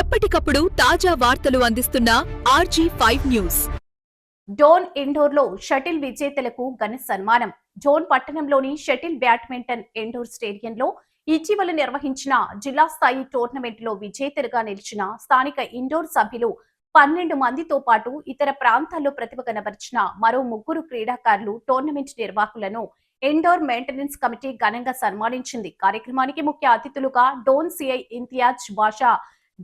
ఎప్పటికప్పుడు తాజా వార్తలు అందిస్తున్న RG5 న్యూస్. డోన్ ఇండోర్లో షటిల్ విజేతలకు ఘన సన్మానం. డోన్ పట్టణంలోని షటిల్ బ్యాడ్మింటన్ ఇండోర్ స్టేడియంలో ఇటీవల నిర్వహించిన జిల్లా స్థాయి టోర్నమెంట్లో విజేతలుగా నిలిచిన స్థానిక ఇండోర్ సభ్యులు 12 మందితో పాటు ఇతర ప్రాంతాల్లో ప్రతిభ కనబరిచిన మరో 3 క్రీడాకారులు టోర్నమెంట్ నిర్వాహకులను ఇండోర్ మెయింటెనెన్స్ కమిటీ ఘనంగా సన్మానించింది. కార్యక్రమానికి ముఖ్య అతిథులుగా Dhone CI Imtiaz Basha,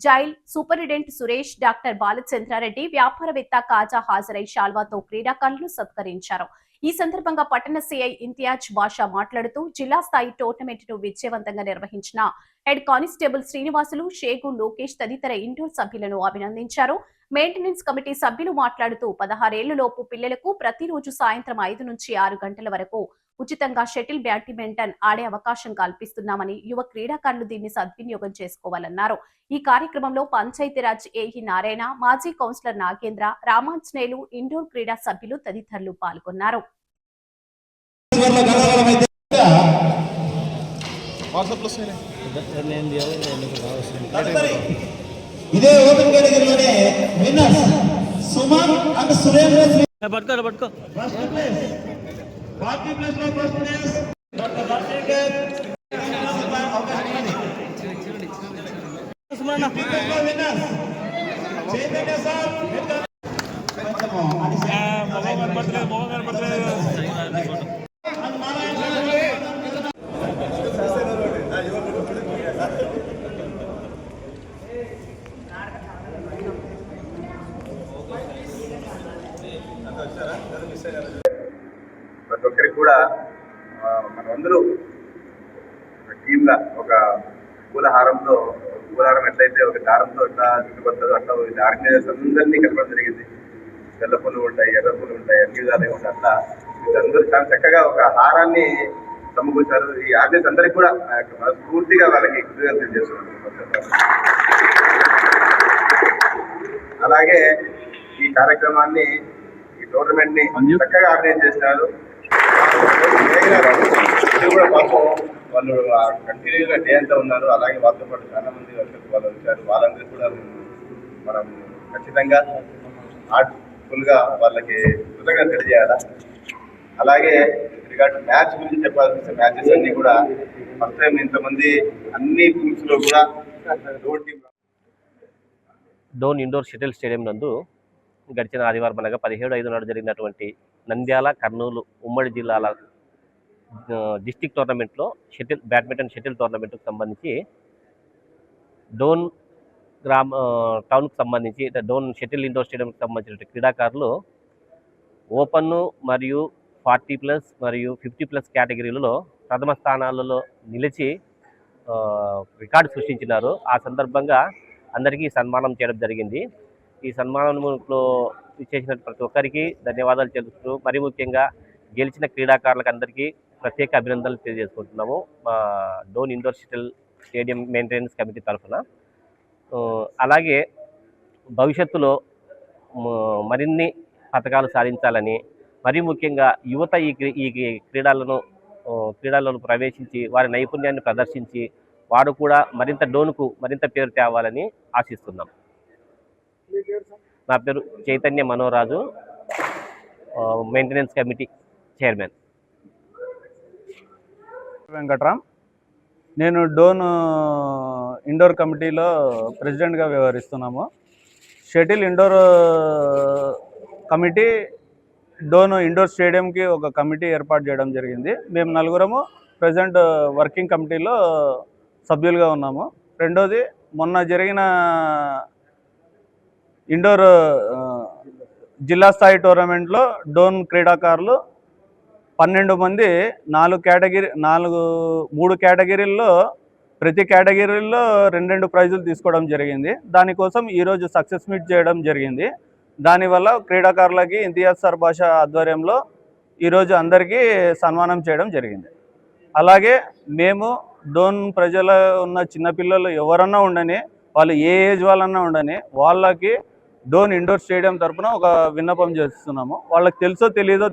jail superintendent Suresh, doctor Balachandrareddy, వ్యాపారవేత్త కాజా హాజరై శాల్వాతో క్రీడాకారులను సత్కరించారు. ఈ సందర్భంగా పట్టణ సిఐ ఇంతియాజ్ బాషా మాట్లాడుతూ జిల్లా స్థాయి టోర్నమెంట్ ను విజయవంతంగా నిర్వహించిన హెడ్ కానిస్టేబుల్ శ్రీనివాసులు, షేగు లోకేష్ తదితర ఇండోర్ సభ్యులను అభినందించారు. మెయింటెనెన్స్ కమిటీ సభ్యులు మాట్లాడుతూ 16 ఏళ్లలోపు పిల్లలకు ప్రతిరోజు సాయంత్రం 5 నుంచి 6 గంటల వరకు ఉచితంగా షటిల్ బ్యాడ్మింటన్ ఆడే అవకాశం కల్పిస్తున్నామని, యువ క్రీడాకారులు దీన్ని సద్వినియోగం చేసుకోవాలన్నారు. ఈ కార్యక్రమంలో పంచాయతీరాజ్ ఏఈ నారాయణ, మాజీ కౌన్సిలర్ నాగేంద్ర, రామాంజనేయులు, ఇండోర్ క్రీడా సభ్యులు తదితరులు పాల్గొన్నారు. ఇదే ఓపెన్ కేటగిరీలోనే విన్నర్స్ సుమన్ అండ్ సురేంద్ర పట్టుకో పార్టీ ప్లేస్ లో first place doctor Rajasekhar Suman winners Chaitanya sir ప్రతి ఒక్కరికి కూడా మనమందరూ టీమ్గా ఒక పూలహారంతో పూలహారం ఎట్లయితే ఒక దారంతో ఎట్లా చుట్టుకొస్తుందో అట్లా ఆర్గనైజర్స్ అందరినీ కలపడం జరిగింది. తెల్ల పూలు ఉంటాయి, ఎర్ర పూలు ఉంటాయి, అన్ని విధాలుగా ఉంటాయి. అట్లా వీళ్ళందరూ చాలా చక్కగా ఒక హారాన్ని సమకూర్చారు. ఈ ఆర్గనైజర్స్ అందరికీ కూడా పూర్తిగా వాళ్ళకి కృతజ్ఞతలు తెలియజేస్తున్నాను. అలాగే ఈ కార్యక్రమాన్ని, ఈ టోర్నమెంట్ ని చక్కగా ఆర్గనైజ్ చేసినారు. కూడా పాపం వాళ్ళు కంటిన్యూగా డే అంతా ఉన్నారు. అలాగే వాళ్ళతో పాటు చాలా మంది వాళ్ళు వచ్చారు. వాళ్ళందరికీ కూడా మనం ఖచ్చితంగా హార్ట్ఫుల్గా వాళ్ళకి కృతజ్ఞత తెలియజేయాలా. అలాగే రిగార్డ్ మ్యాచ్ గురించి చెప్పాల్సిన మ్యాచెస్ అన్ని కూడా ఫస్ట్ టైం ఇంతమంది అన్ని టీమ్స్ లో కూడా డోన్ ఇండోర్ షటిల్ స్టేడియం నందు గడిచిన ఆదివారం అనగా 17/5 నాడు జరిగినటువంటి నంద్యాల, కర్నూలు ఉమ్మడి జిల్లాల డిస్టిక్ టోర్నమెంట్లో బ్యాడ్మింటన్ షటిల్ టోర్నమెంట్కు సంబంధించి డోన్ టౌన్కు సంబంధించి డోన్ షటిల్ ఇండోర్ స్టేడియంకి సంబంధించిన క్రీడాకారులు ఓపెన్ మరియు 40+ మరియు 50+ కేటగిరీలలో ప్రథమ స్థానాలలో నిలిచి రికార్డు సృష్టించినారు. ఆ సందర్భంగా అందరికీ సన్మానం చేయడం జరిగింది. ఈ సన్మానంలో చేసిన ప్రతి ఒక్కరికి ధన్యవాదాలు తెలుపుతూ, మరి ముఖ్యంగా గెలిచిన క్రీడాకారులకు అందరికీ ప్రత్యేక అభినందనలు తెలియజేసుకుంటున్నాము మా Dhone indoor shuttle stadium maintenance committee తరఫున. అలాగే భవిష్యత్తులో మరిన్ని పథకాలు సాధించాలని, మరీ ముఖ్యంగా యువత ఈ క్రీడలను ప్రవేశించి వారి నైపుణ్యాన్ని ప్రదర్శించి వారు కూడా డోన్కు మరింత పేరు తేవాలని ఆశిస్తున్నాం. నా పేరు Chaitanya Manoraju, maintenance committee chairman. Venkatram. నేను డోన్ ఇండోర్ కమిటీలో ప్రెసిడెంట్గా వ్యవహరిస్తున్నాము. Shuttle indoor committee Dhone indoor స్టేడియంకి ఒక కమిటీ ఏర్పాటు చేయడం జరిగింది. మేము నలుగురము ప్రెసిడెంట్ వర్కింగ్ కమిటీలో సభ్యులుగా ఉన్నాము. రెండోది, మొన్న జరిగిన ఇండోర్ జిల్లా స్థాయి టోర్నమెంట్లో డోన్ క్రీడాకారులు 12 మంది 3 కేటగిరీల్లో ప్రతి కేటగిరీల్లో 2 ప్రైజులు తీసుకోవడం జరిగింది. దానికోసం ఈరోజు సక్సెస్ మీట్ చేయడం జరిగింది. దానివల్ల క్రీడాకారులకి ఇంతియాజ్ సార్ భాష ఆధ్వర్యంలో ఈరోజు అందరికీ సన్మానం చేయడం జరిగింది. అలాగే మేము డోన్ ప్రజల ఉన్న చిన్నపిల్లలు ఎవరన్నా ఉండని, వాళ్ళు ఏ ఏజ్ వాళ్ళన్నా ఉండని, వాళ్ళకి డోన్ ఇండోర్ స్టేడియం తరఫున ఒక విన్నపం చేస్తున్నాము. వాళ్ళకి తెలుసో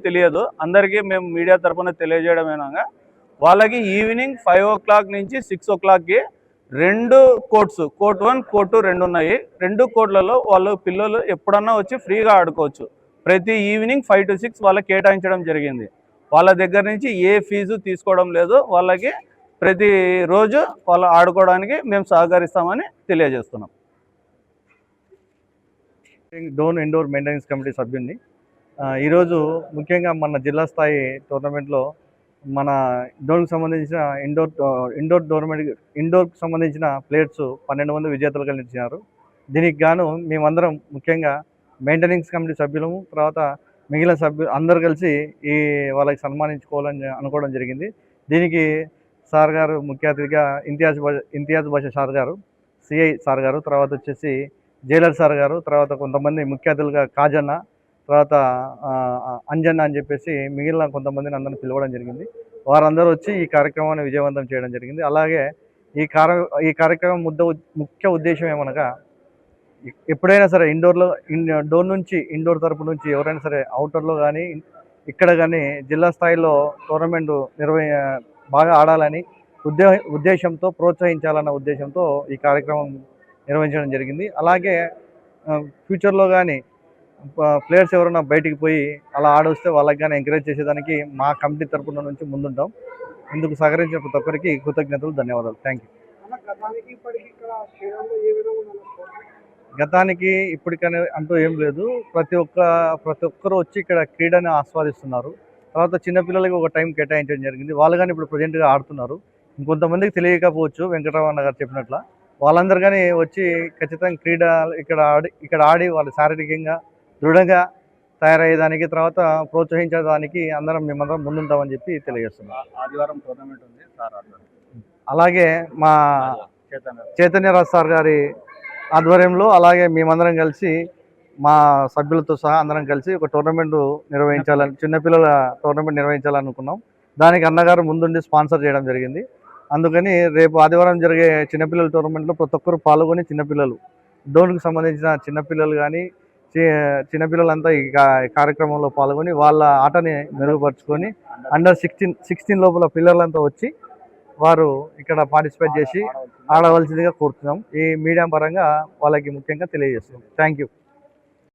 తెలియదు, అందరికీ మేము మీడియా తరఫున తెలియజేయడమేనాగా వాళ్ళకి ఈవినింగ్ 5 o'clock నుంచి 6 o'clockకి 2 కోర్ట్స్, కోర్ట్ 1, కోర్ట్ 2 2 ఉన్నాయి. 2 కోర్ట్లలో వాళ్ళు పిల్లలు ఎప్పుడన్నా వచ్చి ఫ్రీగా ఆడుకోవచ్చు. ప్రతి ఈవినింగ్ 5 to 6 వాళ్ళకి కేటాయించడం జరిగింది. వాళ్ళ దగ్గర నుంచి ఏ ఫీజు తీసుకోవడం లేదు. వాళ్ళకి ప్రతిరోజు వాళ్ళు ఆడుకోవడానికి మేము సహకరిస్తామని తెలియజేస్తున్నాం. డోన్ ఇండోర్ మెయింటెనెన్స్ కమిటీ సభ్యుడిని. ఈరోజు ముఖ్యంగా మన జిల్లా స్థాయి టోర్నమెంట్లో మన డోన్కి సంబంధించిన ఇండోర్కి సంబంధించిన ప్లేయర్స్ 12 మంది విజేతలుగా నిలిచినారు. దీనికి గాను మేమందరం ముఖ్యంగా మెయింటెనెన్స్ కమిటీ సభ్యులము, తర్వాత మిగిలిన సభ్యులు అందరూ కలిసి వాళ్ళకి సన్మానించుకోవాలని అనుకోవడం జరిగింది. దీనికి సార్ గారు ముఖ్య అతిథిగా ఇంతియాజ్ బాషా సార్ గారు, సిఐ సార్ గారు, తర్వాత వచ్చేసి జైలర్ సార్ గారు, తర్వాత కొంతమంది ముఖ్య అతిథులుగా కాజన్న, తర్వాత అంజన్న అని చెప్పేసి మిగిలిన కొంతమందిని అందరిని పిలవడం జరిగింది. వారందరూ వచ్చి ఈ కార్యక్రమాన్ని విజయవంతం చేయడం జరిగింది. అలాగే ఈ కార్యక్రమం ముఖ్య ఉద్దేశం ఏమనగా, ఎప్పుడైనా సరే డోన్ నుంచి ఇండోర్ తరపు నుంచి ఎవరైనా సరే అవుటర్లో కానీ ఇక్కడ కానీ జిల్లా స్థాయిలో టోర్నమెంట్ బాగా ఆడాలని ఉద్దేశంతో, ప్రోత్సహించాలన్న ఉద్దేశంతో ఈ కార్యక్రమం నిర్వహించడం జరిగింది. అలాగే ఫ్యూచర్లో కానీ ప్లేయర్స్ ఎవరైనా బయటికి పోయి అలా ఆడొస్తే వాళ్ళకి కానీ ఎంకరేజ్ చేసేదానికి మా కమిటీ తరపున నుంచి ముందుంటాం. ఇందుకు సహకరించిన ప్రతి ఒక్కరికి కృతజ్ఞతలు, ధన్యవాదాలు. Thank you. గతానికి ఇప్పటికనే అంటూ ఏం లేదు. ప్రతి ఒక్కరు వచ్చి ఇక్కడ క్రీడని ఆస్వాదిస్తున్నారు. తర్వాత చిన్నపిల్లలకి ఒక టైం కేటాయించడం జరిగింది. వాళ్ళు కానీ ఇప్పుడు ప్రజెంట్గా ఆడుతున్నారు. ఇంకొంతమందికి తెలియకపోవచ్చు, వెంకటరమణ గారు చెప్పినట్ల వాళ్ళందరూ కానీ వచ్చి ఖచ్చితంగా ఇక్కడ ఆడి వాళ్ళు శారీరకంగా దృఢంగా తయారయ్యేదానికి, తర్వాత ప్రోత్సహించడానికి మేమందరం ముందుంటామని చెప్పి తెలియజేస్తున్నాం. ఆదివారం టోర్నమెంట్ ఉంది సార్. అలాగే మా చైతన్యరాజ్ సార్ గారి ఆధ్వర్యంలో, అలాగే మేమందరం కలిసి మా సభ్యులతో సహా అందరం కలిసి ఒక టోర్నమెంట్ చిన్నపిల్లల టోర్నమెంట్ నిర్వహించాలనుకున్నాం. దానికి అన్నగారు ముందుండి స్పాన్సర్ చేయడం జరిగింది. అందుకని రేపు ఆదివారం జరిగే చిన్నపిల్లల టోర్నమెంట్లో ప్రతి ఒక్కరు పాల్గొని, చిన్నపిల్లలు డోన్కి సంబంధించిన చిన్నపిల్లలు కానీ చిన్నపిల్లలంతా ఈ కార్యక్రమంలో పాల్గొని వాళ్ళ ఆటని మెరుగుపరుచుకొని అండర్ 16 లోపల పిల్లలంతా వచ్చి వారు ఇక్కడ పార్టిసిపేట్ చేసి ఆడవలసిందిగా కోరుతున్నాం. ఈ మీడియా పరంగా వాళ్ళకి ముఖ్యంగా తెలియజేస్తున్నాం. Thank you.